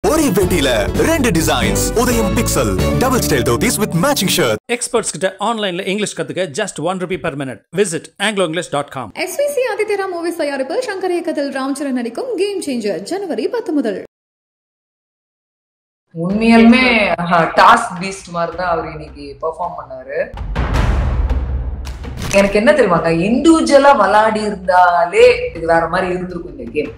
ஒரே வேட்டியில ரெண்டு டிசைன்ஸ் உதயம் pixel double style dhotis with matching shirt. Experts கிட்ட ஆன்லைன்ல இங்கிலீஷ் கத்துக்க just ₹1 per minute. Visit angloenglish.com. SVC ஆதித்யரா மூவிஸ் தயாரிப்பில் சங்கர் இயக்கத்தில் ராம்சரண் நடிக்கும் கேம் சேஞ்சர் ஜனவரி 10 முதல். உண்மையாலுமே டாஸ்க் பீஸ்ட் மாதிரி தான் அவர் இன்னைக்கு பெர்ஃபார்ம் பண்ணாரு. எனக்கு என்ன தெரியுமாங்க, இண்டிவிஜுவலா விளையாடி இருந்தாலே இது வேற மாதிரி இருந்திருக்கும் இந்த கேம்.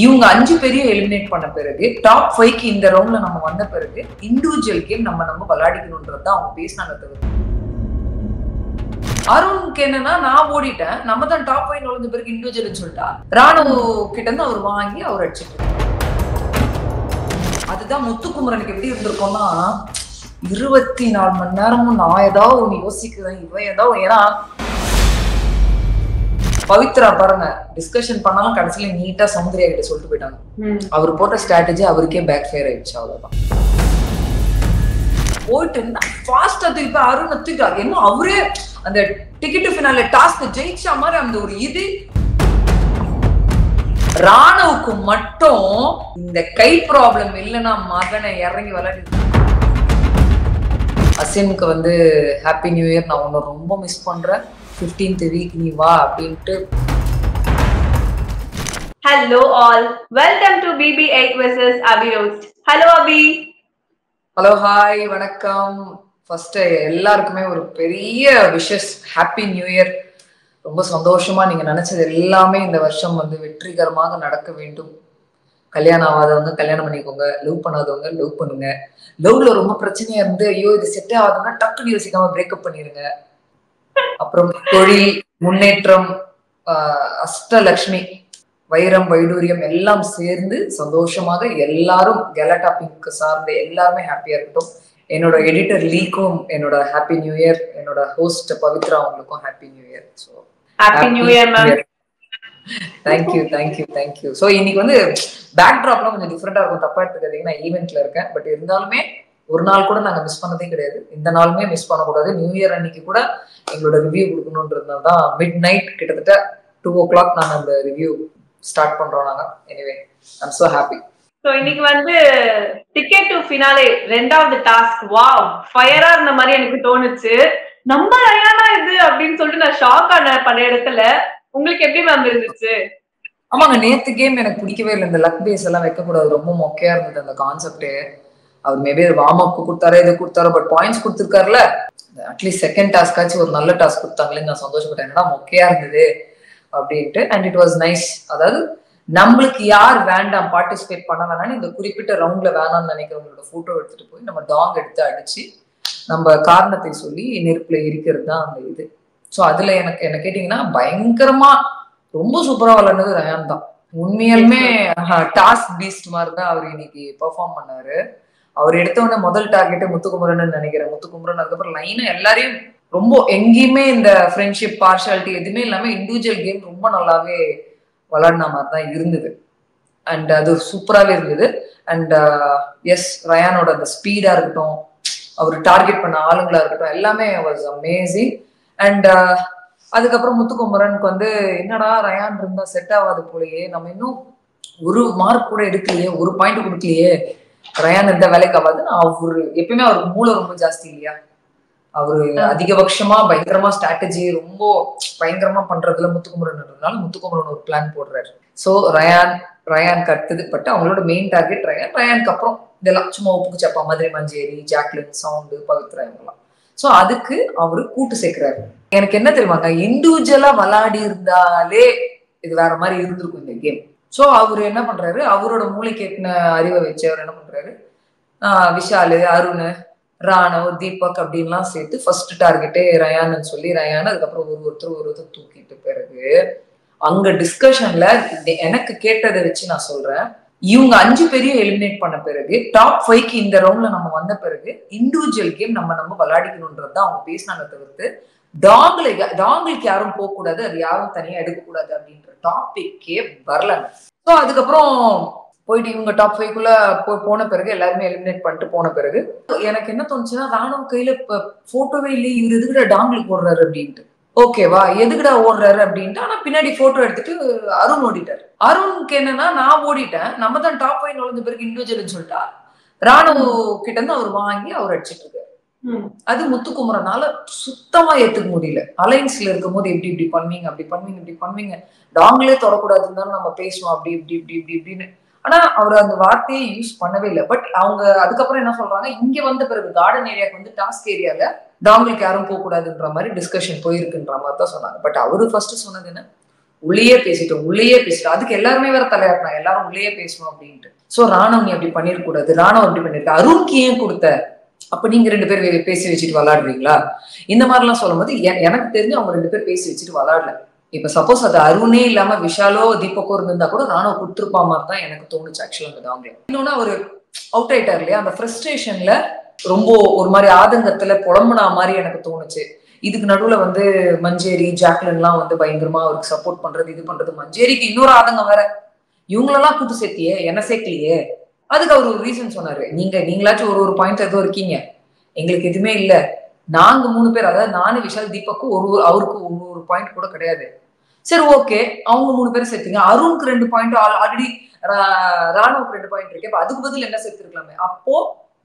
இவங்க 5 பேரையும் எலிமினேட் பண்ண பிறகு டாப் 5க்கு இந்த ரவுண்ட்ல நம்ம வந்த பிறகு இண்டிவிஜுவல் கேம் நம்ம விளையாடிக்கணும்ன்றது தான் அவங்க பேசினாங்க. தவிர அருணுக்கு என்னன்னா, நான் ஓடிட்டேன், நம்ம தான் டாப் 5 நுழைஞ்ச பிறகு இண்டிவிஜுவல் சொல்லிட்டா ராணுவ கிட்ட இருந்து அவர் வாங்கி அவர் அடிச்சுட்டு. அதுதான் முத்துக்குமரனுக்கு எப்படி இருந்திருக்கோம்னா, 24 மணி நேரமும் நான் ஏதாவது ஒண்ணு யோசிக்கிறேன், இவன் ஏதாவது. ஏன்னா பவித்ரா பாருங்க, டிஸ்கஷன் பண்ணாலும் கடைசியில நீட்டா சௌந்தர்யா கிட்ட சொல்லிட்டு போயிட்டாங்க. அவர் போட்ட ஸ்ட்ராட்டஜி அவருக்கே பேக் ஃபயர் ஆயிடுச்சு. அவ்வளவுதான் போயிட்டு ஃபாஸ்டா தூக்கி அருண் தூக்கிட்டாரு. என்ன அவரே அந்த டிக்கெட் ஃபினால டாஸ்க் ஜெயிச்சா மாதிரி அந்த ஒரு இது. ராணுவுக்கு மட்டும் இந்த கை ப்ராப்ளம் இல்லைன்னா மகனை இறங்கி விளையாடி. அசினுக்கு வந்து ஹாப்பி நியூ இயர், நான் உன்னை ரொம்ப மிஸ் பண்றேன், 15th வீக் நீ வா அப்படின்ட்டு. Hello all, welcome to BB8 versus Abhi Roast. Hello Abhi. Hello, hi, வணக்கம். ஃபர்ஸ்ட் எல்லாருக்குமே ஒரு பெரிய விஷஸ், ஹாப்பி நியூ இயர். ரொம்ப சந்தோஷமா நீங்க நினைச்சது எல்லாமே இந்த வருஷம் வந்து வெற்றிகரமாக நடக்க வேண்டும். கல்யாணம் ஆகாதவங்க கல்யாணம் பண்ணிக்கோங்க, லவ் பண்ணாதவங்க லவ் பண்ணுங்க. லவ்ல ரொம்ப பிரச்சனையா இருந்து ஐயோ இது செட் ஆகுதுன்னா டக்குன்னு யோசிக்காம பிரேக்கப் பண்ணிருங்க. அப்புறம் தொழில் முன்னேற்றம், அஷ்டலட்சுமி, வைரம் வைடூரியம் எல்லாம் சேர்ந்து சந்தோஷமாக எல்லாரும் கெலட்டா பிங்க் சார்ந்த எல்லாருமே ஹாப்பியா இருக்கட்டும். என்னோட எடிட்டர் லீக்கும் என்னோட ஹாப்பி நியூ இயர், என்னோட ஹோஸ்ட் பவித்ரா அவங்களுக்கும் happy new year. So happy new year ma'am. Thank you thank you thank you. So இன்னைக்கு வந்து பேக் ட்ராப்லாம் கொஞ்சம் டிஃப்ரெண்டா இருக்கும், தப்பா எடுத்துக்காதீங்க. நான் ஈவெண்ட்ல இருக்கேன், பட் இருந்தாலுமே ஒரு நாள் கூட நாங்க மிஸ் பண்ணதே கிடையாது, இந்த நாளுமே மிஸ் பண்ணக்கூடாது. நியூ இயர் அன்னைக்கு கூட எங்களோட ரிவ்யூ கொடுக்கணுன்றதுனால தான் மிட் நைட் கிட்டத்தட்ட 2 o'clock நாங்க அந்த ரிவ்யூ ஸ்டார்ட் பண்றோம் நாங்க. Anyway I'm so happy. So இன்னைக்கு வந்து டிக்கெட் டு ஃபினாலே ரெண்டாவது டாஸ்க், வாவ் ஃபயரா இருந்த மாதிரி எனக்கு தோணுச்சு. நம்ம ரயானா இது அப்படின்னு சொல்லிட்டு நான் ஷாக் ஆன பல இடத்துல. உங்களுக்கு எப்படி மேம் இருந்துச்சு? ஆமாங்க, நேத்து கேம் எனக்கு பிடிக்கவே இல்லை. இந்த லக் பேஸ் எல்லாம் வைக்கக்கூடாது, ரொம்ப மொக்கையா இருந்தது அந்த கான்செப்டே. அவர் மேபி வார்ம் அப் கொடுத்தாரு, இது கொடுத்தாரு, பட் பாயிண்ட்ஸ் கொடுத்துருக்காருல. அட்லீஸ்ட் செகண்ட் டாஸ்காச்சும் ஒரு நல்ல டாஸ்க் கொடுத்தாங்களே, நான் சந்தோஷப்பட்டேன். என்னடா மொக்கையா இருந்தது அப்படின்ட்டு. And it was nice. அதாவது நம்மளுக்கு யார் வேண்டாம் பார்ட்டிசிபேட் பண்ண வேணாம்னு இந்த குறிப்பிட்ட ரவுண்ட்ல வேணாம்னு நினைக்கிறவங்களோட போட்டோ எடுத்துட்டு போய் நம்ம டாங் எடுத்து அடிச்சு நம்ம காரணத்தை சொல்லி நெருப்புல இருக்கிறது தான் அந்த இது. ஸோ அதுல எனக்கு என்ன கேட்டீங்கன்னா, பயங்கரமா ரொம்ப சூப்பரா விளையாடுனது ரயான் தான். உண்மையாலுமே டாஸ்க் பீஸ்ட் மாதிரி தான் அவர் இன்னைக்கு பெர்ஃபார்ம் பண்ணாரு. அவர் எடுத்தவொடனே முதல் டார்கெட்டை முத்துக்குமரன் நினைக்கிறேன். முத்துக்குமரன் அதுக்கப்புறம் லைனா எல்லாரையும் ரொம்ப எங்கேயுமே இந்த ஃப்ரெண்ட்ஷிப் பார்ஷாலிட்டி எதுவுமே இல்லாம இண்டிவிஜுவல் கேம் ரொம்ப நல்லாவே விளையாடின மாதிரி தான் இருந்தது. அண்ட் அது சூப்பராகவே இருந்தது. அண்ட் எஸ், ரயானோட அந்த ஸ்பீடா இருக்கட்டும், அவர் டார்கெட் பண்ண ஆளுங்களா இருக்கட்டும், எல்லாமே வாஸ் அமேசிங். அண்ட் அதுக்கப்புறம் முத்துக்குமரனுக்கு வந்து என்னடா ரயான் இருந்தா செட் ஆகாது போலயே, நம்ம இன்னும் ஒரு மார்க் கூட எடுக்கலையே, ஒரு பாயிண்ட் கொடுக்கலையே, ரயான் இருந்தா வேலைக்கு ஆகாதுன்னு. அவரு எப்பயுமே அவருக்கு மூளை ரொம்ப ஜாஸ்தி இல்லையா, அவரு அதிகபட்சமா பயங்கரமா ஸ்ட்ராட்டஜி ரொம்ப பயங்கரமா பண்றதுல முத்துக்குமரன்றதுனால முத்துக்குமரன் ஒரு பிளான் போடுறாரு. ஸோ ரயான் கட்டுது, பட் அவங்களோட மெயின் டார்கெட் ரயானுக்கு அப்புறம் இதெல்லாம் சும்மா உப்புக்கு சப்பா, மதுரை மஞ்சேரி, ஜாக்லின், சவுண்டு, பவித்ரா இவங்கெல்லாம். ஸோ அதுக்கு அவரு கூட்டு சேர்க்கிறாரு. எனக்கு என்ன தெரியுமாங்க, இண்டிவிஜுவலா விளையாடி இருந்தாலே இது வேற மாதிரி இருந்திருக்கும் இந்த கேம். ஸோ அவரு என்ன பண்றாரு, அவரோட மூளைக்கு எட்டின அறிவை வச்சு அவர் என்ன பண்றாரு, விஷாலு, அருண், ராணவ், தீபக் அப்படின்லாம் சேர்த்து ஃபர்ஸ்ட் டார்கெட்டே ரயான்னு சொல்லி ரயான், அதுக்கப்புறம் ஒருத்தர் தூக்கிட்டு பிறகு அங்க டிஸ்கஷன்ல எனக்கு கேட்டதை வச்சு நான் சொல்றேன். இவங்க 5 பேரையும் எலிமினேட் பண்ண பிறகு டாப் 5க்கு இந்த ரவுண்ட்ல நம்ம வந்த பிறகு இண்டிவிஜுவல் கேம் நம்ம விளையாடிக்கணும்ன்றது தான் அவங்க பேசினாங்க. தவிர்த்து டாங்களுக்கு யாரும் போக கூடாது, அது யாரும் தனியா எடுக்கக்கூடாது அப்படின்ற டாபிக்கே வரலங்க. ஸோ அதுக்கப்புறம் போயிட்டு இவங்க டாப் 5க்குள்ள போன பிறகு எல்லாருமே எலிமினேட் பண்ணிட்டு போன பிறகு எனக்கு என்ன தோணுச்சுன்னா, ராணுவ கையில போட்டோவே இல்லை, இவர் எதுக்கிட்ட டாங்களுக்கு போடுறாரு அப்படின்ட்டு. ஓகேவா எதுக்குடா ஓடுறாரு அப்படின்ட்டு. ஆனா பின்னாடி போட்டோ எடுத்துட்டு அருண் ஓடிட்டாரு. அருணுக்கு என்னன்னா நான் ஓடிட்டேன், நம்ம தான் டாப் 5 நுழைஞ்ச பிறகு இண்டிவிஜுவல்னு சொல்லிட்டா ராணுவ கிட்ட இருந்து அவர் வாங்கி அவர் அடிச்சிட்டு இருக்காரு. அது முத்துக்குமரனால சுத்தமா ஏத்துக்க முடியல. அலைன்ஸ்ல இருக்கும் போது எப்படி இப்படி பண்ணுவீங்க, அப்படி பண்ணுவீங்க, இப்படி பண்ணுவீங்க, டாங்களே தொடக்கூடாதுன்னு தானே நம்ம பேசுவோம், அப்படி இப்படி இப்படி இப்படி இப்படின்னு. ஆனா அவர் அந்த வார்த்தையை யூஸ் பண்ணவே இல்லை. பட் அவங்க அதுக்கப்புறம் என்ன சொல்றாங்க, இங்க வந்த பிறகு கார்டன் ஏரியாவுக்கு வந்து டாஸ்க் ஏரியால டாங்களுக்கு யாரும் போக கூடாதுன்ற மாதிரி டிஸ்கஷன் போயிருக்குன்ற மாதிரி தான் சொன்னாங்க. பட் அவரு ஃபர்ஸ்ட் சொன்னது என்ன, உள்ளேயே பேசிட்டோம். அதுக்கு எல்லாருமே வேற தலையாட்டினாங்க, எல்லாரும் உள்ளேயே பேசணும் அப்படின்ட்டு. சோ ராணவ் நீ அப்படி பண்ணிருக்கூடாது, ராணவ் அப்படி பண்ணிருக்க, அருண்க்கு ஏன் கொடுத்த, அப்ப நீங்க 2 பேர் பேசி வச்சுட்டு விளையாடுறீங்களா, இந்த மாதிரி எல்லாம் சொல்லும் போது எனக்கு தெரிஞ்சு அவங்க 2 பேர் பேசி வச்சுட்டு விளையாடல. இப்ப சப்போஸ் அது அருணே இல்லாம விஷாலோ தீபக்கோ இருந்திருந்தா கூட ராணுவ கொடுத்துருப்பா மாதிரி தான் எனக்கு தோணுச்சு ஆக்சுவலா. அந்த டாங்ல இன்னொன்னு அவரு அவுட் ஆயிட்டார் இல்லையா, அந்த ஃப்ரஸ்ட்ரேஷன்ல ரொம்ப ஒரு மாதிரி ஆதங்கத்துல புலம்புனா மாதிரி எனக்கு தோணுச்சு. இதுக்கு நடுவுல வந்து மஞ்சேரி ஜாக்லின் எல்லாம் வந்து பயங்கரமா அவருக்கு சப்போர்ட் பண்றது இது பண்றது. மஞ்சேரிக்கு இன்னொரு ஆதங்கம் வேற, இவங்களெல்லாம் கூட்டு சேர்த்தியே என்ன சேர்க்கலையே. அதுக்கு அவர் ஒரு ரீசன் சொன்னாரு, நீங்களாச்சும் ஒரு பாயிண்ட் ஏதோ இருக்கீங்க, எங்களுக்கு எதுவுமே இல்ல, நாங்க 3 பேர், அதாவது நானு விஷால் தீபக்கும் அவருக்கு ஒரு பாயிண்ட் கூட கிடையாது. சரி ஓகே, அவங்க 3 பேரும் சேர்த்தீங்க, அருணுக்கு 2 பாயிண்ட் ஆல்ரெடி, ராணுவுக்கு 2 பாயிண்ட் இருக்கு, அதுக்கு பதில் என்ன சேர்த்திருக்கலாமே. அப்போ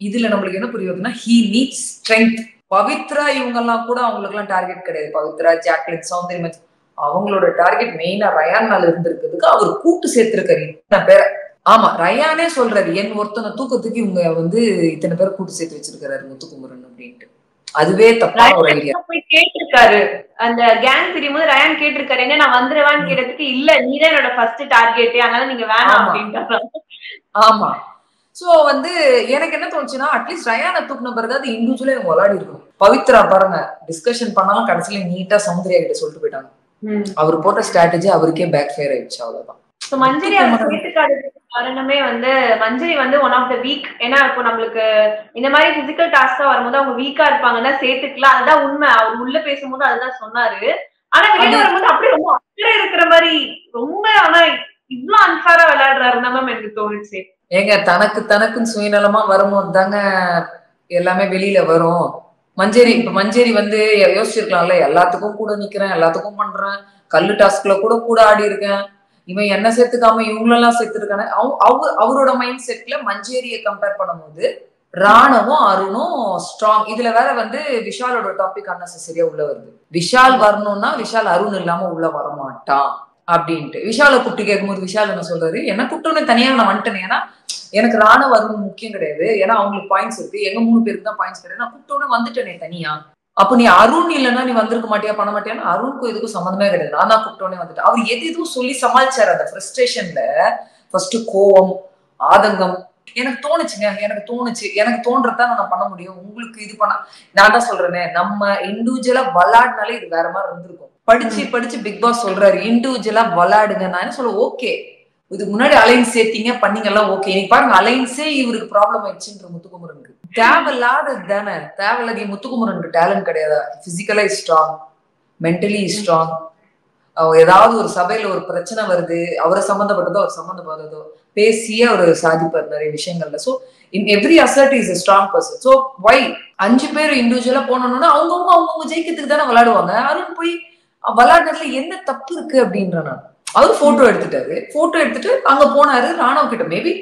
இதுல நம்மளுக்கு என்ன புரியுதுன்னா, ஹீ நீட்ஸ் ஸ்ட்ரென்த். பவித்ரா இவங்க எல்லாம் கூட அவங்களுக்கு எல்லாம் டார்கெட் கிடையாது. பவித்ரா, ஜாக்லின், சௌந்தர்யா அவங்களோட டார்கெட் மெயினா ரயான் மேல இருந்திருக்கிறதுக்கு அவர் கூட்டு சேர்த்திருக்காரு பேரை. ஆமா, ரயானே சொல்றாரு, என் ஒருத்தனை தூக்கத்துக்கு இவங்க வந்து இத்தனை பேரை கூட்டு சேர்த்து வச்சிருக்காரு முத்துக்குமரன் அப்படின்ட்டு. அதுவே தப்பான ஒரு ஐடியா. போய் கேட்டிருக்காரு, அந்த கேங் தெரியும் போது ரயான் கேட்டிருக்காரு, என்ன நான் வந்துருவான்னு கேட்டதுக்கு இல்ல நீதான் என்னோட ஃபர்ஸ்ட் டார்கெட், அதனால நீங்க வேணாம் அப்படின்ட்டு. ஆமா, சோ வந்து எனக்கு என்ன தோணுச்சுன்னா, அட்லீஸ்ட் ரயானை தூக்குன பிறகு அது இண்டிவிஜுவலா இவங்க விளையாடி இருக்கணும். பவித்ரா பாருங்க, டிஸ்கஷன் பண்ணாலும் கடைசியில நீட்டா சௌந்தர்யா கிட்ட சொல்லிட்டு போயிட்டாங்க. அவர் போட்ட ஸ்ட்ராட்டஜி அவருக்கே பேக் ஃபயர் ஆயிடுச்சு, அவ்வளவுதான். மஞ்சரி அவர் சேர்த்துக்காததுக்கு காரணமே வந்து மஞ்சரி வந்து ஒன் ஆஃப் த வீக். ஏன்னா இப்போ நம்மளுக்கு இந்த மாதிரி பிசிக்கல் டாஸ்கா வரும்போது அவங்க வீக்கா இருப்பாங்கன்னா சேர்த்துக்கலாம், அதுதான் உண்மை. அவர் உள்ள பேசும்போது அதுதான் சொன்னாரு. ஆனா வெளியில வரும்போது அப்படியே ரொம்ப அக்கறை இருக்கிற மாதிரி ரொம்ப, ஆனா இவ்வளவு அன்ஃபேரா விளையாடுறாருன்னா மேம் எனக்கு தோணுச்சு. ஏங்க தனக்குன்னு சுயநலமா வரும்போது தாங்க எல்லாமே வெளியில வரும். மஞ்சேரி வந்து யோசிச்சிருக்கலாம்ல, எல்லாத்துக்கும் கூட நிக்கிறேன், எல்லாத்துக்கும் பண்றேன், கல்லு டாஸ்க்ல கூட ஆடி இருக்கேன், இவன் என்ன சேர்த்துக்காம இவங்களெல்லாம் சேர்த்துருக்கானே. அவரோட மைண்ட் செட்ல மஞ்சேரியை கம்பேர் பண்ணும்போது ராணுவும் அருணும் ஸ்ட்ராங். இதுல வேற வந்து விஷாலோட டாபிக் அன்னெசரியா உள்ள வருது. விஷால் வரணும்னா விஷால் அருண் இல்லாம உள்ள வரமாட்டான் அப்படின்ட்டு விஷாலை கூப்பிட்டு கேட்கும்போது விஷால் என்ன சொல்றாரு, என்ன கூப்பிட்டோன்னு தனியா நான் வந்துட்டேன், ஏன்னா எனக்கு ராணுவ அருண் முக்கியம் கிடையாது, ஏன்னா அவங்களுக்கு பாயிண்ட்ஸ் இருக்கு, எங்க 3 பேருக்கு தான் பாயிண்ட்ஸ் கிடையாது, நான் கூப்பிட்டோன்னு வந்துட்டேனே தனியா. அப்ப நீ அருண் இல்லைன்னா நீ வந்திருக்க மாட்டியா பண்ண மாட்டியான்னு. அருணுக்கும் இதுக்கும் சம்மந்தமே கிடையாது, நான் தான் கூப்பிட்டோன்னே வந்துட்டேன். அவர் எதுவும் சொல்லி சமாளிச்சாரு. அந்த ஃப்ரஸ்ட்ரேஷன்ல ஃபர்ஸ்ட் கோவம், ஆதங்கம். எனக்கு தோன்றதான் நான் பண்ண முடியும். உங்களுக்கு இது பண்ண நான் தான் சொல்றேனே, நம்ம இண்டிவிஜுவலா விளையாடினாலே இது வேற மாதிரி இருந்திருக்கும். படிச்சு பிக் பாஸ் சொல்றாரு இண்டிவிஜுவலா விளையாடுங்க. நான் என்ன சொல்ல, ஓகே இதுக்கு முன்னாடி அலைன்ஸ் சேர்த்தீங்க பண்ணீங்கலாம், ஓகே. இன்னைக்கு பாருங்க அலைன்ஸே இவருக்கு ப்ராப்ளம் ஆயிடுச்சுன்ற முத்துக்குமரனுக்கு. தேவையில்லாதது தானே, தேவையில்லாத. முத்துக்குமரனுக்கு டேலண்ட் கிடையாது, பிசிக்கலா ஸ்ட்ராங், மென்டலி ஸ்ட்ராங். ஏதாவது ஒரு சபையில ஒரு பிரச்சனை வருது, அவரை சம்பந்தப்பட்டதோ அவர் சம்பந்தப்பட்டதோ பேசியே அவர் சாதிப்பார் நிறைய விஷயங்கள்ல. So in every assert is a strong person. So why 5 பேர் இண்டிவிஜுவலா போனோம்னா அவங்கவுங்க ஜெயிக்கிறதுக்கு தானே விளையாடுவாங்க. அருண் போய் விளையாடுறதுல என்ன தப்பு இருக்கு அப்படின்ற. நான் அவரு போட்டோ எடுத்துட்டு அங்க போனாரு ராணுவ கிட்ட. மேபி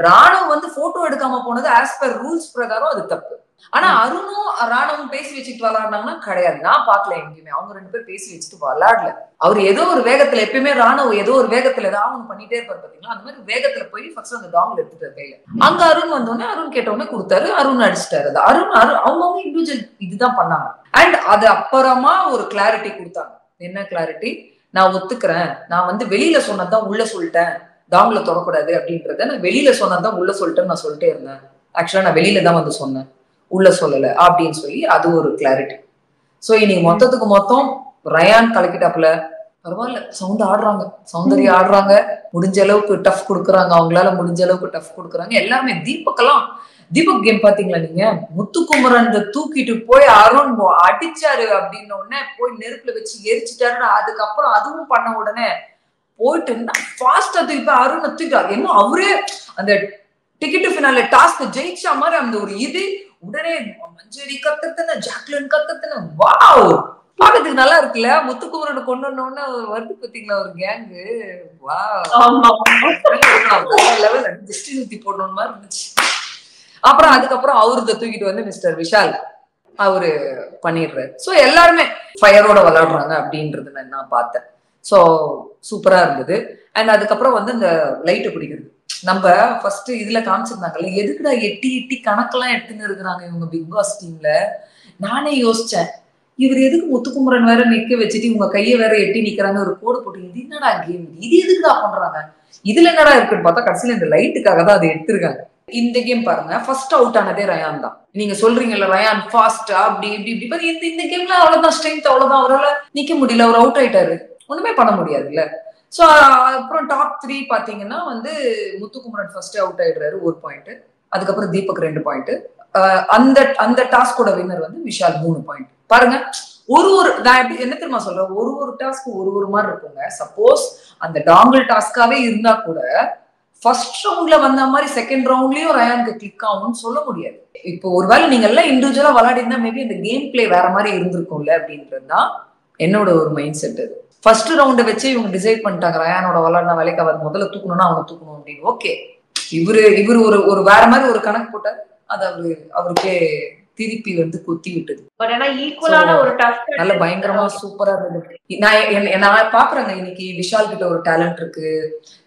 ராணுவ வந்து போட்டோ எடுக்காம போனது ஆஸ் பர் ரூல்ஸ் பிரகாரம் அது தப்பு. ஆனா அருணும் ராணுவும் பேசி வச்சுட்டு விளையாடுனாங்கன்னா கிடையாது, நான் பாக்கல எங்கேயுமே. அவங்க 2 பேரும் பேசி வச்சுட்டு விளையாடல. அவர் ஏதோ ஒரு வேகத்துல, எப்பயுமே ராணுவ ஏதோ ஒரு வேகத்துல ஏதாவது ஒண்ணு பண்ணிட்டே இருப்பாரு பாத்தீங்களா, அந்த மாதிரி வேகத்துல போய் ஃபர்ஸ்ட் அந்த டாங்ல எடுத்துட்டு கையில. அங்க அருண் வந்தோடனே அருண் கேட்டவுடனே கொடுத்தாரு, அருண் அடிச்சிட்டாரு. அது அவங்கவுங்க இண்டிவிஜுவல் இதுதான் பண்ணாங்க. அண்ட் அது அப்புறமா ஒரு கிளாரிட்டி கொடுத்தாங்க. என்ன கிளாரிட்டி, நான் ஒத்துக்கிறேன், நான் வந்து வெளியில சொன்னதான் உள்ள சொல்லிட்டேன், டாங்ல தொடக்கூடாது அப்படின்றத நான் வெளியில சொன்னதான் உள்ள சொல்லிட்டேன்னு நான் சொல்லிட்டே இருந்தேன். ஆக்சுவலா நான் வெளியில தான் வந்து சொன்னேன், உள்ள சொல்லல அப்படின்னு சொல்லி அது ஒரு கிளாரிட்டி. சோ இன்னைக்கு மொத்தம் ரயான் கலக்கிட்டாப்புல. பரவாயில்ல, சௌந்தர்யா ஆடுறாங்க, முடிஞ்ச அளவுக்கு டஃப் கொடுக்குறாங்க, அவங்களால முடிஞ்ச அளவுக்கு டஃப் கொடுக்குறாங்க எல்லாருமே. தீபக் கேம் பாத்தீங்களா நீங்க, முத்துக்குமரன் தூக்கிட்டு போய் அருண் அடிச்சாரு அப்படின்னு உடனே போய் நெருப்புல வச்சு எரிச்சுட்டாருன்னு, அதுக்கப்புறம் அதுவும் பண்ண உடனே போயிட்டு ஃபாஸ்டா தூக்கி அருணை தூக்கிட்டாரு. என்ன அவரே அந்த டிக்கெட் ஃபினாலே டாஸ்க் ஜெயிச்சா மாதிரி அந்த ஒரு இது. உடனே மஞ்சரி கத்துன, ஜாக்லின் கத்துன, வாவ் பாக்கிறதுக்கு நல்லா இருக்குல்ல. முத்துக்குமரனை கொண்டு வருது பாத்தீங்களா ஒரு கேங்கு. வா லெவல் திருஷ்டி சுத்தி போடணும் மாதிரி இருந்துச்சு. அப்புறம் அதுக்கப்புறம் அவரு தூக்கிட்டு வந்து மிஸ்டர் விஷால் அவரு பண்ணிடுறாரு. சோ எல்லாருமே ஃபயரோட விளையாடுறாங்க அப்படின்றது நான் பார்த்தேன். சோ சூப்பரா இருந்தது. அண்ட் அதுக்கப்புறம் வந்து இந்த லைட்டை பிடிக்கிறது நம்ம ஃபர்ஸ்ட் இதுல காமிச்சிருந்தாங்கல்ல, எதுக்குடா எட்டி எட்டி கணக்கெல்லாம் எடுத்துன்னு இருக்கிறாங்க இவங்க பிக் பாஸ் டீம்ல. நானே யோசிச்சேன், இவர் எதுக்கு முத்துக்குமரன் வேற நிக்க வச்சுட்டு இவங்க கையை வேற எட்டி நிக்கிறாங்க, ஒரு கோடு போட்டு இது என்னடா கேம், இது எதுக்குடா பண்றாங்க, இதுல என்னடா இருக்குன்னு பார்த்தா கடைசியில இந்த லைட்டுக்காக தான் அதை எடுத்திருக்காங்க. இந்த கேம் பாருங்க, ஃபர்ஸ்ட் அவுட் ஆனதே ரயான் தான். நீங்க சொல்றீங்கல்ல ரயான் ஃபாஸ்டா அப்படி இப்படி இப்படி இந்த கேம்ல அவ்வளவுதான் ஸ்ட்ரென்த், அவ்வளவுதான், அவரால் நிக்க முடியல, அவர் அவுட் ஆயிட்டாரு, ஒண்ணுமே பண்ண முடியாதுல்ல. சோ அப்புறம் டாப் 3 பாத்தீங்கன்னா வந்து முத்துக்குமரன் ஃபர்ஸ்ட் அவுட் ஆயிடுறாரு 1 பாயிண்ட், அதுக்கப்புறம் தீபக் 2 பாயிண்ட், அந்த டாஸ்கோட வின்னர் வந்து விஷால் 3 பாயிண்ட். பாருங்க, ஒரு நான் எப்படி என்ன தெரியுமா சொல்றேன், ஒரு டாஸ்க் ஒரு மாதிரி இருக்குங்க. சப்போஸ் அந்த டாங்கிள் டாஸ்காவே இருந்தா கூட ஃபர்ஸ்ட் ரவுண்ட்ல வந்த மாதிரி செகண்ட் ரவுண்ட்லயும் ரயானுக்கு கிளிக் ஆகும்னு சொல்ல முடியாது. இப்போ ஒருவேளை நீங்க எல்லாம் இண்டிவிஜுவலா விளையாடினா மேபி அந்த கேம் பிளே வேற மாதிரி இருந்திருக்கும்ல அப்படின்றதுதான் என்னோட ஒரு மைண்ட் செட். அது ஃபர்ஸ்ட் ரவுண்டை வச்சு இவங்க டிசைட் பண்ணிட்டாங்க, ரயானோட விளையாடினா வேலைக்கு அவர் முதல்ல தூக்கணும்னா அவனை தூக்கணும் அப்படின்னு. ஓகே, இவரு ஒரு வேற மாதிரி ஒரு கணக்கு போட்டாரு, அது அவருக்கே திருப்பி வந்து கொத்தி விட்டது. நல்ல பயங்கரமா சூப்பரா இருந்தது. நான் பாக்குறேங்க, இன்னைக்கு விஷால் கிட்ட ஒரு டேலண்ட் இருக்கு,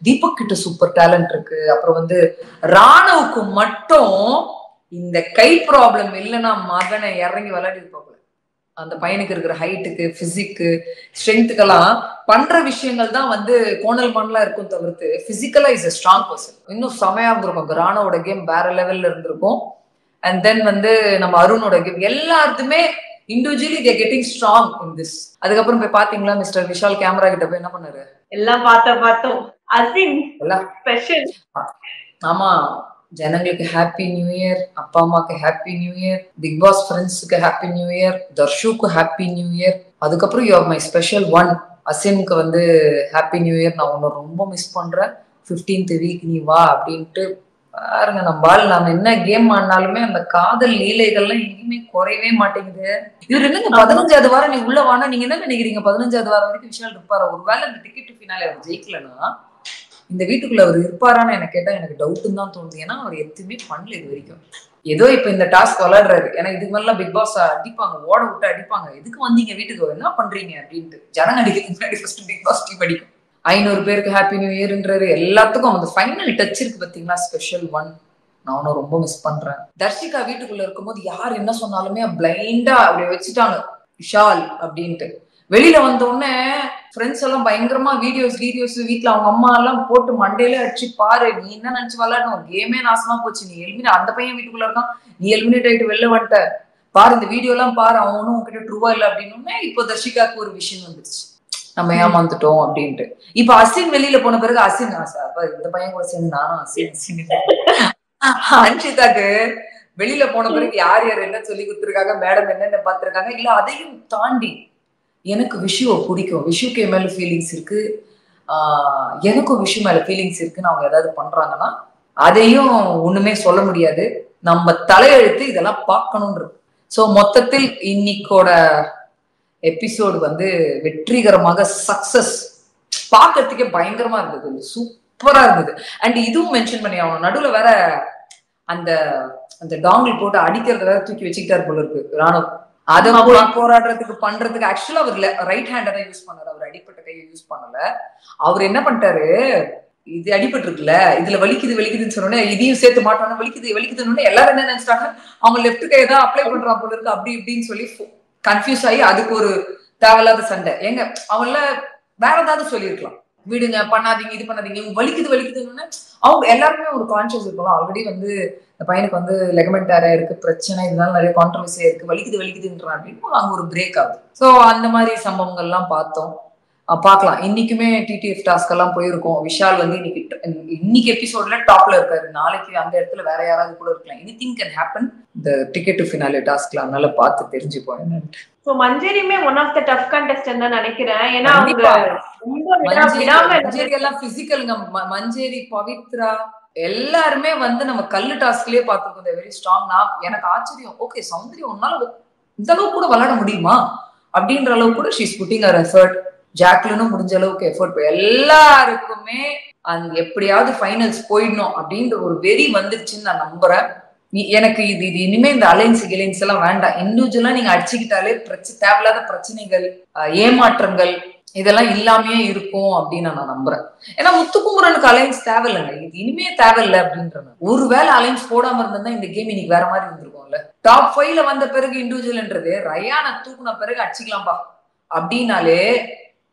தீபக் கிட்ட சூப்பர் டேலண்ட் இருக்கு, அப்புறம் வந்து ராணுவுக்கு மட்டும் இந்த கை ப்ராப்ளம் இல்லைன்னா மகனை இறங்கி விளையாடி இருப்பாங்க. அந்த பையனுக்கு இருக்கிற ஹைட்டுக்கு, பிசிக்கு, ஸ்ட்ரென்த்துக்கெல்லாம் பண்ற விஷயங்கள் தான் வந்து கோணல் மண்ணலா இருக்கும் தவிர்த்து பிசிக்கலா இஸ் a ஸ்ட்ராங் பர்சன். இன்னும் செமையா இருந்திருக்கும். ராணோட கேம் வேற லெவல்ல இருந்திருக்கும். அண்ட் தென் வந்து நம்ம அருணோட கேம் எல்லாருக்குமே individually they getting strong in this. அதுக்கப்புறம் போய் பாத்தீங்களா மிஸ்டர் விஷால் கேமரா கிட்ட போய் என்ன பண்ணாரு, எல்லாம் பார்த்தோம் அசின் ஸ்பெஷல். ஆமா, ஜனங்களுக்கு ஹாப்பி நியூ இயர், அப்பா அம்மாக்கு happy new year, Bigg Boss ஃப்ரெண்ட்ஸுக்கு ஹாப்பி நியூ இயர், தர்ஷுக்கு ஹாப்பி நியூ இயர், அதுக்கப்புறம் you are my special one அசினுக்கு வந்து ஹாப்பி நியூ இயர், நான் உன்னை ரொம்ப மிஸ் பண்றேன், 15th வீக் நீ வா அப்படின்ட்டு. பாருங்க, நம்ம என்ன கேம் ஆனாலுமே அந்த காதல் லீலைகள்லாம் எங்கேயுமே குறையவே மாட்டேங்குது. இவர் என்னங்க 15வது வாரம் நீ உள்ள வானா, நீங்க என்ன நினைக்கிறீங்க 15வது வாரம் வரைக்கும் விஷால் இருப்பாரா? ஒருவேளை அந்த டிக்கெட் ஃபினாலே அவர் ஜெயிக்கலன்னா இந்த வீட்டுக்குள்ள அவர் இருப்பாரான்னு எனக்கு கேட்டா எனக்கு டவுட்னு தான் தோணுது. ஏன்னா அவர் எதுவுமே பண்ணல இது வரைக்கும். ஏதோ இப்ப இந்த டாஸ்க் விளையாடுறாரு, ஏன்னா இதுக்கு மேலாம் பிக் பாஸ் அடிப்பாங்க, ஓட விட்டு அடிப்பாங்க, எதுக்கு வந்தீங்க வீட்டுக்கு, என்ன பண்றீங்க அப்படின்ட்டு. ஜனங்க அடிக்கிறதுக்கு முன்னாடி ஃபர்ஸ்ட் பிக் பாஸ் டீம் அடிக்கும். 500 பேருக்கு ஹாப்பி நியூ இயர்ன்றாரு. எல்லாத்துக்கும் அந்த ஃபைனல் டச் இருக்கு பாத்தீங்களா, ஸ்பெஷல் ஒன். நானும் ரொம்ப மிஸ் பண்றேன். தர்ஷிகா வீட்டுக்குள்ள இருக்கும்போது யார் என்ன சொன்னாலுமே பிளைண்டா அப்படி வச்சுட்டாங்க விஷால் அப்படின்ட்டு. வெளியில வந்த உடனே ஃப்ரெண்ட்ஸ் எல்லாம் பயங்கரமா வீடியோஸ் வீட்டுல அவங்க அம்மா எல்லாம் போட்டு மண்டையில அடிச்சு, பாரு நீ என்ன நினைச்சு விளையாடணும், கேமே நாசமா போச்சு, நீ எலிமினேட், அந்த பையன் வீட்டுக்குள்ள இருக்கான், நீ எலிமினேட் ஆயிட்டு வெளில வந்துட்ட, பாரு இந்த வீடியோ எல்லாம் பாரு, அவனும் உங்ககிட்ட ட்ரூவா இல்லை அப்படின்னு. இப்போ தர்ஷிகாவுக்கு ஒரு விஷயம் வந்துருச்சு, நம்ம ஏமாந்துட்டோம் அப்படின்ட்டு. இப்ப அசின் வெளியில போன பிறகு அசின் இந்த பையன் கூட சேர்ந்து நானும் அசின் அன்ஷிதாக்கு வெளியில போன பிறகு யார் என்ன சொல்லி கொடுத்துருக்காங்க, மேடம் என்னென்ன பாத்துருக்காங்க, இல்ல அதையும் தாண்டி எனக்கு விஷுவை பிடிக்கும், விஷுக்கு மேல ஃபீலிங்ஸ் இருக்கு, எனக்கும் விஷு மேல ஃபீலிங்ஸ் இருக்குன்னு அவங்க ஏதாவது பண்றாங்கன்னா அதையும் ஒண்ணுமே சொல்ல முடியாது. நம்ம தலையெழுத்து இதெல்லாம் பார்க்கணும்ன்றது. சோ மொத்தத்தில் இன்னைக்கோட எபிசோடு வந்து வெற்றிகரமாக சக்சஸ். பார்க்கறதுக்கே பயங்கரமா இருந்தது, சூப்பரா இருந்தது. அண்ட் இதுவும் மென்ஷன் பண்ணி அவன் நடுவுல வேற அந்த அந்த டாங்கிள் போட்டு அடிக்கிறத வேற தூக்கி வச்சுக்கிட்டாரு போல இருக்கு ராணுவ. அதை போராடுறதுக்கு பண்றதுக்கு ஆக்சுவலா அவர் ரைட் ஹேண்டை தான் யூஸ் பண்ணாரு, அவர் அடிப்பட்ட கையை யூஸ் பண்ணல. அவர் என்ன பண்ணிட்டாரு, இது அடிபட்டு இருக்குல்ல, இதுல வலிக்குதுன்னு சொன்னோன்னே இதையும் சேர்த்து மாட்டோம்னா வலிக்குதுன்னு எல்லாரும் என்ன நினைச்சிட்டாங்க, அவங்க லெப்ட் கையை தான் அப்ளை பண்றா போல இருக்கு அப்படி இப்படின்னு சொல்லி கன்ஃபியூஸ் ஆகி அதுக்கு ஒரு தேவையில்லாத சண்டை. ஏங்க அவங்கள வேற ஏதாவது சொல்லியிருக்கலாம், விடுங்க பண்ணாதீங்க இது பண்ணாதீங்க, வலிக்குதுன்னு. அவங்க எல்லாருமே ஒரு கான்சியஸ் இருக்கலாம். ஆல்ரெடி வந்து இந்த பையனுக்கு வந்து லெகமெண்ட் ஏரியா இருக்கு, பிரச்சனை, இதனால நிறைய கான்ட்ரவர்சியா இருக்கு, வலிக்குதுன்றான் அப்படின்னு அங்க ஒரு பிரேக் ஆகுது. ஸோ அந்த மாதிரி சம்பவங்கள்லாம் பார்த்தோம். பார்க்கலாம். இன்னைக்குமே டிடிஎஃப் டாஸ்க் எல்லாம் போயிருக்கோம். விஷால் வந்து இன்னைக்கு எபிசோட்ல டாப்ல இருக்காரு, நாளைக்கு அந்த இடத்துல வேற யாராவது கூட இருக்கலாம். எனிதிங் கேன் ஹேப்பன் இந்த டிக்கெட் டு ஃபினாலே டாஸ்க்ல. அதனால பார்த்து தெரிஞ்சுப்போம் என்னன்னு. சோ மஞ்சரியுமே one of the tough contestant தான் நினைக்கிறேன். ஏன்னா மஞ்சரி எல்லாம் பிசிக்கல்ங்க. மஞ்சரி, பவித்ரா எல்லாருமே வந்து நம்ம கல்லு டாஸ்க்லயே பார்த்துருக்கோம், வெரி ஸ்ட்ராங். நான் எனக்கு ஆச்சரியம், ஓகே சௌந்தர்யா உன்னால இந்த அளவுக்கு கூட விளையாட முடியுமா அப்படின்ற அளவுக்கு கூட ஷீஸ் புட்டிங் ஹர் எஃபர்ட். ஜாக்லினும் முடிஞ்ச அளவுக்கு எஃபர்ட். எல்லாருக்குமே அந்த எப்படியாவது ஃபைனல்ஸ் போயிடணும் அப்படின்ற ஒரு வெறி வந்துருச்சுன்னு நான் நம்புறேன். எனக்கு இது இனிமே இந்த அலைன்ஸ் எல்லாம் வேண்டாம். இண்டிவிஜுவலா நீங்க அடிச்சுக்கிட்டாலே தேவையில்லாத பிரச்சனைகள், ஏமாற்றங்கள் இதெல்லாம் இல்லாமே இருக்கும் அப்படின்னு நான் நம்புறேன். ஏன்னா முத்துக்குமரனுக்கு அலைன்ஸ் தேவையில்லைங்க, இது இனிமே தேவையில்லை அப்படின்ற. ஒருவேளை அலைன்ஸ் போடாம இருந்தா இந்த கேம் இன்னைக்கு வேற மாதிரி இருந்திருக்கும்ல. டாப் 5ல வந்த பிறகு இண்டிவிஜுவல்ன்றது ரயானை தூக்குன பிறகு அடிச்சுக்கலாம்பா அப்படின்னாலே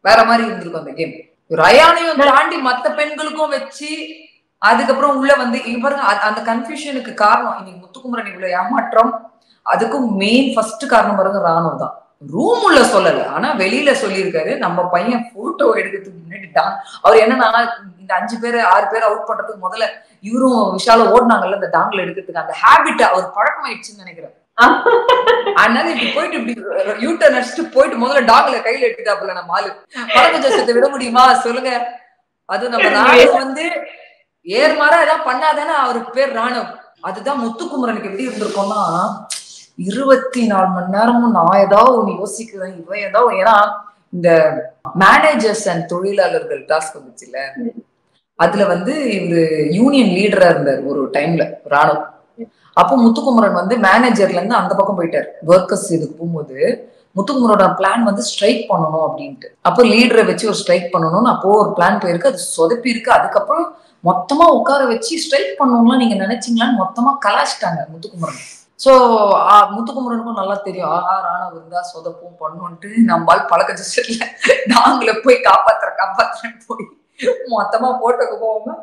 வேற மாதிரி இருந்திருக்கும் அந்த கேம். ரயானையும் தாண்டி மத்த பெண்களுக்கும் வச்சு அதுக்கப்புறம் உள்ள வந்து இங்க பாருங்க, அந்த கன்ஃபியூஷனுக்கு காரணம் இன்னைக்கு முத்துக்குமரன் இவ்வளவு ஏமாற்றம். அதுக்கும் மெயின் ஃபர்ஸ்ட் காரணம் பாருங்க ராணுவ தான். ரூம் உள்ள சொல்லல, ஆனா வெளியில சொல்லியிருக்காரு. நம்ம பையன் போட்டோ எடுக்கிறதுக்கு முன்னாடி அவர் என்னன்னா இந்த 5 பேர் 6 பேர் அவுட் பண்றதுக்கு முதல்ல இவரும் விஷாலும் ஓடினாங்கல்ல இந்த டாங்ல எடுக்கிறதுக்கு, அந்த ஹேபிட் அவர் பழக்கமாயிடுச்சுன்னு நினைக்கிறேன். அதனால இப்படி போயிட்டு இப்படி யூட்டர்ன் அடிச்சுட்டு போயிட்டு முதல்ல டாக்ல கையில எடுத்துட்டாப்புல நம்ம ஆளு. பழக்க ஜோசத்தை விட முடியுமா சொல்லுங்க? அது நம்ம ராணுவம் வந்து ஏர்மாறா ஏதாவது பண்ணாதானே அவருக்கு பேர் ராணுவம். அதுதான் முத்துக்குமரனுக்கு எப்படி இருந்திருக்கோம்னா 24 மணி நேரமும் நான் ஏதாவது ஒண்ணு யோசிக்கிறேன், இவன் ஏதாவது. ஏன்னா இந்த மேனேஜர்ஸ் அண்ட் தொழிலாளர்கள் டாஸ்க் வந்துச்சுல்ல, அதுல வந்து இவரு யூனியன் லீடரா இருந்தார் ஒரு டைம்ல ராணுவம். அப்போ முத்துக்குமரன் வந்து மேனேஜர்ல இருந்து அந்த பக்கம் போயிட்டார். ஒர்க்கர்ஸ் இதுக்கு போகும்போது முத்துக்குமரோட பிளான் வந்து ஸ்ட்ரைக் பண்ணணும் அப்படின்ட்டு. அப்போ லீடரை வச்சு ஒரு ஸ்ட்ரைக் பண்ணணும்னு அப்போ ஒரு பிளான் போயிருக்கு, அது சொதப்பி இருக்கு. அதுக்கப்புறம் மொத்தமா உட்கார வச்சு ஸ்ட்ரைக் பண்ணணும்லாம் நீங்க நினைச்சீங்களான்னு மொத்தமா கலாச்சிட்டாங்க முத்துக்குமரன். சோ முத்துக்குமரனுக்கும் நல்லா தெரியும், ஆஹா ராணுவம் இருந்தா சொதப்பும் பண்ணுன்ட்டு. நம்மால் பழக்க ஜெஸ்டர்ல டாங்ல போய் காப்பாத்துறேன்னு போய் மொத்தமா போட்டோக்கு போகாம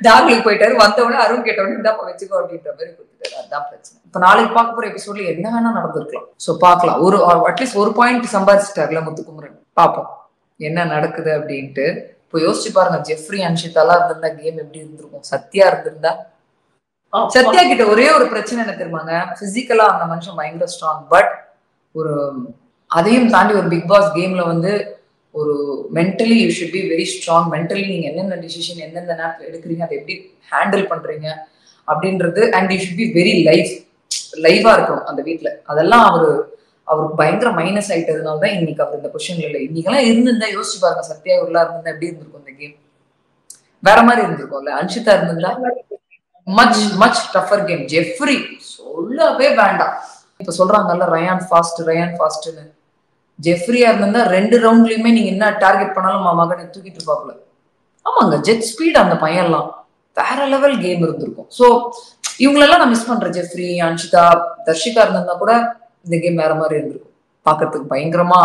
டாக்லுக்கு போயிட்டாரு. வந்தவொடனே அருண் கேட்டவொடனே இந்தாப்ப வச்சுக்கோ அப்படின்ற மாதிரி கொடுத்துட்டாரு. அதுதான் பிரச்சனை. இப்ப நாளைக்கு பார்க்க போற எபிசோட்ல என்ன வேணா நடந்திருக்கலாம். சோ பாக்கலாம், ஒரு அட்லீஸ்ட் ஒரு பாயிண்ட் சம்பாதிச்சிட்டாருல முத்துக்குமரன். பாப்போம் என்ன நடக்குது அப்படின்ட்டு. இப்போ யோசிச்சு பாருங்க, ஜெஃப்ரி அன்ஷிதாலாம் இருந்திருந்தா கேம் எப்படி இருந்திருக்கும்? சத்யா இருந்திருந்தா. சத்யா கிட்ட ஒரே ஒரு பிரச்சனை என்ன தெரியுமாங்க, பிசிக்கலா அந்த மனுஷன் பயங்கர ஸ்ட்ராங். பட் ஒரு அதையும் தாண்டி ஒரு பிக் பாஸ் கேம்ல வந்து ஒரு mentally you should be very strong. Mentally நீங்க என்னென்ன டிசிஷன் எந்தெந்த நேரத்தில் எடுக்கிறீங்க, அதை எப்படி ஹேண்டில் பண்றீங்க அப்படின்றது. And you should be very லைவா இருக்கணும் அந்த வீட்டுல. அதெல்லாம் அவருக்கு பயங்கர மைனஸ் ஆயிட்டதுனாலதான் இன்னைக்கு அவர் இந்த பொசிஷன்ல இல்லை. இன்னைக்கெல்லாம் இருந்திருந்தா யோசிச்சு பாருங்க, சத்யா உள்ள இருந்திருந்தா எப்படி இருந்திருக்கும் இந்த கேம்? வேற மாதிரி இருந்திருக்கும்ல. அன்ஷிதா இருந்திருந்தா மச் டஃபர் கேம். ஜெஃப்ரி சொல்லவே வேண்டாம். இப்ப சொல்றாங்கல்ல ரயான் ஃபாஸ்ட்னு. ஜெஃப்ரியா இருந்தா 2 ரவுண்ட்லயுமே நீங்க என்ன டார்கெட் பண்ணாலும் மகனை தூக்கிட்டு இருப்பாப்புல. ஆமாங்க, ஜெட் ஸ்பீட் அந்த பையன்லாம் வேற லெவல் கேம் இருந்திருக்கும். சோ இவங்களெல்லாம் நான் மிஸ் பண்றேன். ஜெஃப்ரி, அன்ஷிதா, தர்ஷிகா இருந்திருந்தா கூட இந்த கேம் வேற மாதிரி இருந்திருக்கும். பாக்கிறதுக்கு பயங்கரமா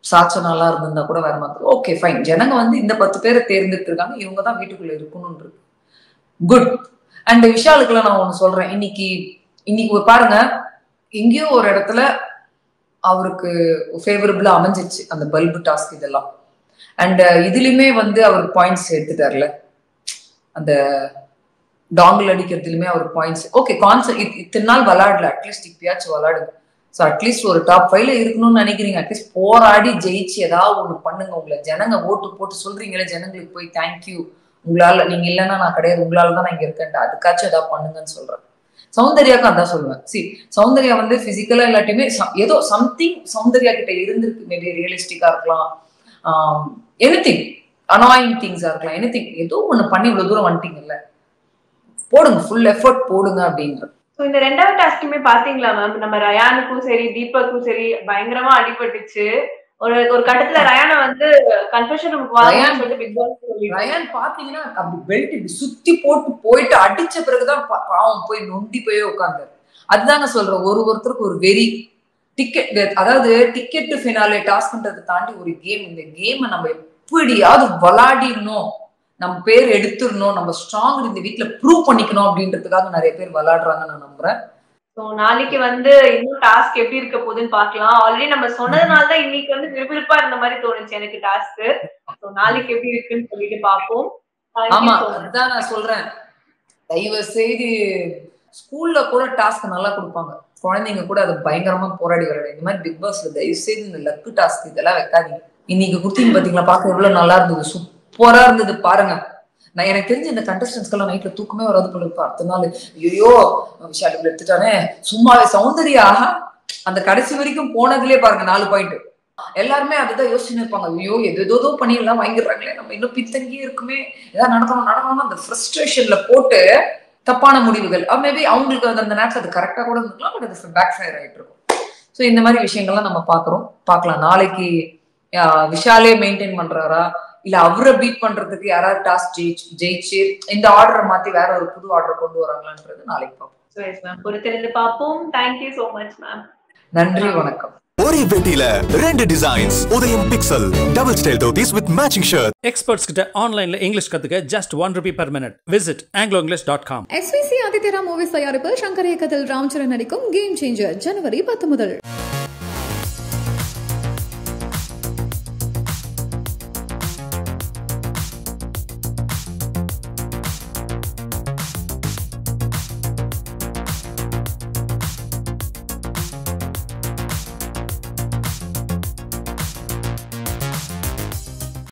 சாச்சனாலாம் இருந்திருந்தா கூட வேற மாதிரி. ஓகே ஃபைன், ஜனங்க வந்து இந்த 10 பேரை தேர்ந்தெடுத்து இருக்காங்க, இவங்கதான் வீட்டுக்குள்ள இருக்கணும்னு. குட். அண்ட் விஷாலுக்குலாம் நான் ஒண்ணு சொல்றேன். இன்னைக்கு பாருங்க, எங்கேயோ ஒரு இடத்துல அவருக்கு ஃபேவரபிளா அமைஞ்சிச்சு அந்த பல்பு டாஸ்க் இதெல்லாம். அண்ட் இதுலயுமே வந்து அவருக்கு பாயிண்ட்ஸ் எடுத்துட்டார்ல, அந்த டாங்கிள் அடிக்கிறதுலயுமே அவருக்கு பாயிண்ட்ஸ். ஓகே, இத்தனை நாள் விளையாடல, அட்லீஸ்ட் இப்பயாச்சும் விளையாடுங்க. ஸோ அட்லீஸ்ட் ஒரு டாப் 5ல இருக்கணும்னு நினைக்கிறீங்க, அட்லீஸ்ட் போராடி ஜெயிச்சு ஏதாவது ஒண்ணு பண்ணுங்க. உங்களை ஜனங்க ஓட்டு போட்டு சொல்றீங்களே, ஜனங்களுக்கு போய் தேங்க்யூ, உங்களால, நீங்க இல்லைன்னா நான் கிடையாது, உங்களால தான் நான் இங்க இருக்கேன், அதுக்காச்சும் ஏதாவது பண்ணுங்கன்னு சொல்றேன். சௌந்தர்யாவுக்கு அதான் சொல்லுவேன். சௌந்தர்யா வந்து பிசிக்கலா இல்லாட்டியுமே ஏதோ சம்திங் சௌந்தர்யா கிட்ட இருந்திருக்கு. மேபி ரியலிஸ்டிக்கா இருக்கலாம், எனிதிங் அனாயிங் திங்ஸா இருக்கலாம், எனிதிங் ஏதோ ஒண்ணு பண்ணி இவ்வளவு தூரம் வந்துட்டீங்கல்ல, போடுங்க, ஃபுல் எஃபர்ட் போடுங்க அப்படின்ற. இந்த 2வது டாஸ்க்குமே பாத்தீங்களா மேம்? நம்ம ரயானுக்கும் சரி தீபக்கும் சரி பயங்கரமா அடிபட்டுச்சு. ஒரு கட்டத்துல ரயானை வந்து கன்ஃபெஷன் ரயான் பாத்தீங்கன்னா அப்படி பெல்ட் இப்படி சுத்தி போயிட்டு அடிச்ச பிறகுதான் பாவம் போய் நொண்டி போய் உட்கார்ந்தாரு. அதுதாங்க சொல்றேன், ஒருத்தருக்கு ஒரு வெரி டிக்கெட், அதாவது டிக்கெட் டு ஃபினாலே டாஸ்க்ன்றதை தாண்டி ஒரு கேம். இந்த கேமை நம்ம எப்படியாவது விளையாடிடணும், நம்ம பேர் எடுத்துடணும், நம்ம ஸ்ட்ராங் இந்த வீட்டுல ப்ரூவ் பண்ணிக்கணும் அப்படின்றதுக்காக நிறைய பேர் விளையாடுறாங்க நான் நம்புறேன். நாளைக்கு வந்து இன்னும் டாஸ்க் எப்படி இருக்க போகுதுன்னு பாக்கலாம். ஆல்ரெடி நம்ம சொன்னதுனாலதான் இன்னைக்கு வந்து விறுவிறுப்பா இருந்த மாதிரி தோணுச்சு எனக்கு டாஸ்க். நாளைக்கு எப்படி இருக்குன்னு சொல்லிட்டு பாப்போம். ஆமா, அதுதான் நான் சொல்றேன், தயவு செய்து ஸ்கூல்ல கூட டாஸ்க் நல்லா கொடுப்பாங்க, குழந்தைங்க கூட அதை பயங்கரமா போராடி விளையாடு. இந்த மாதிரி பிக் பாஸ்ல தயவு செய்து இந்த லக்கு டாஸ்க் இதெல்லாம் வைக்காதீங்க. இன்னைக்கு குடுத்தீங்க பாத்தீங்களா, பார்க்க எவ்வளவு நல்லா இருந்தது, சூப்பரா இருந்தது பாருங்க. நான் எனக்கு தெரிஞ்ச இந்த கண்டஸ்டன்ஸ்க்கெல்லாம் நைட்ல தூக்கமே வராது போல இருப்பா. அடுத்த நாள் ஐயோ விஷால் இப்படி எடுத்துட்டானே, சும்மாவே. சௌந்தர்யா அந்த கடைசி வரைக்கும் போனதுலயே பாருங்க 4 பாயிண்ட். எல்லாருமே அதுதான் யோசிச்சுன்னு இருப்பாங்க. ஐயோ எதோ பண்ணிடலாம் வாங்கிடுறாங்களே, நம்ம இன்னும் பின்தங்கியே இருக்குமே, ஏதாவது நடக்கணும் அந்த ஃப்ரஸ்ட்ரேஷன்ல போட்டு தப்பான முடிவுகள். மேபி அவங்களுக்கு அந்த நேரத்தில் அது கரெக்டா கூட இருந்துக்கலாம், பட் அது பேக் ஃபயர் ஆயிட்டு இருக்கும். ஸோ இந்த மாதிரி விஷயங்கள்லாம் நம்ம பார்க்கலாம். நாளைக்கு விஷாலே மெயின்டைன் பண்றாரா, இல்ல அவரை பீட் பண்றதுக்கு யாராவது டாஸ்க் ஜெயிச்சு இந்த ஆர்டரை மாத்தி வேற ஒரு புது ஆர்டர் கொண்டு வராங்களான்றது நாளைக்கு பார்ப்போம். பொறுத்திருந்து பார்ப்போம். Thank you so much ma'am. நன்றி, வணக்கம். ஒரே வெட்டில 2 டிசைன்ஸ். உதயம் pixel double style dhotis with matching shirt. Experts கிட்ட ஆன்லைன்ல இங்கிலீஷ் கத்துக்க just ₹1 per minute. Visit angloenglish.com. SVC ஆதித்யரா மூவிஸ் தயாரிப்பில் சங்கர் இயக்கத்தில் ராம்சரண் நடிக்கும் கேம் சேஞ்சர் ஜனவரி 10 முதல்.